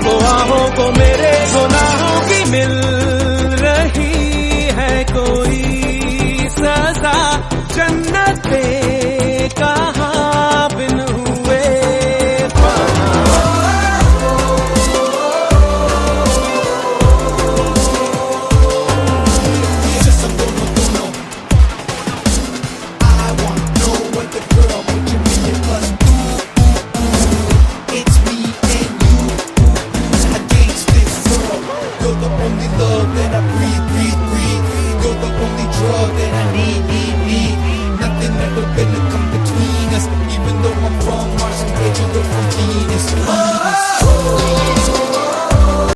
को आहों को मेरे गुनाहों की मिल रही है कोई सजा। जन्नत पे कहाँ बिन हुए love that I breathe. You're the only drug that I need. Nothing ever gonna come between us. Even though I'm from Mars and you're from Venus.